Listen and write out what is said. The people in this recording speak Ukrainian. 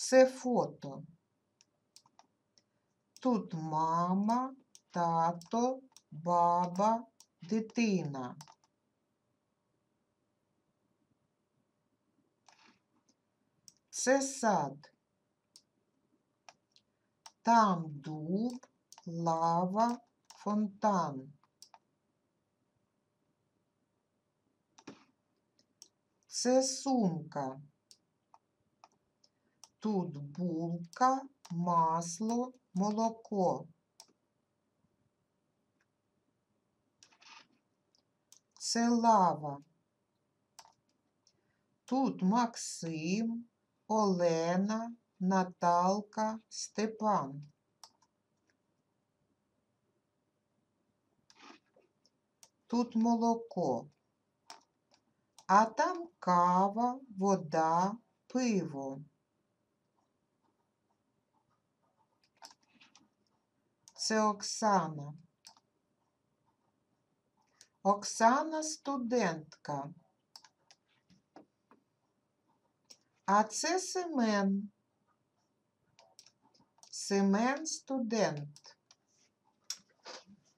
Це фото. Тут мама, тато, баба, дитина. Це сад. Там дуб, лава, фонтан. Це сумка. Тут булка, масло, молоко. Це лава. Тут Максим, Олена, Наталка, Степан. Тут молоко. А там кава, вода, пиво. Це Оксана. Оксана студентка. А це Семен. Семен студент.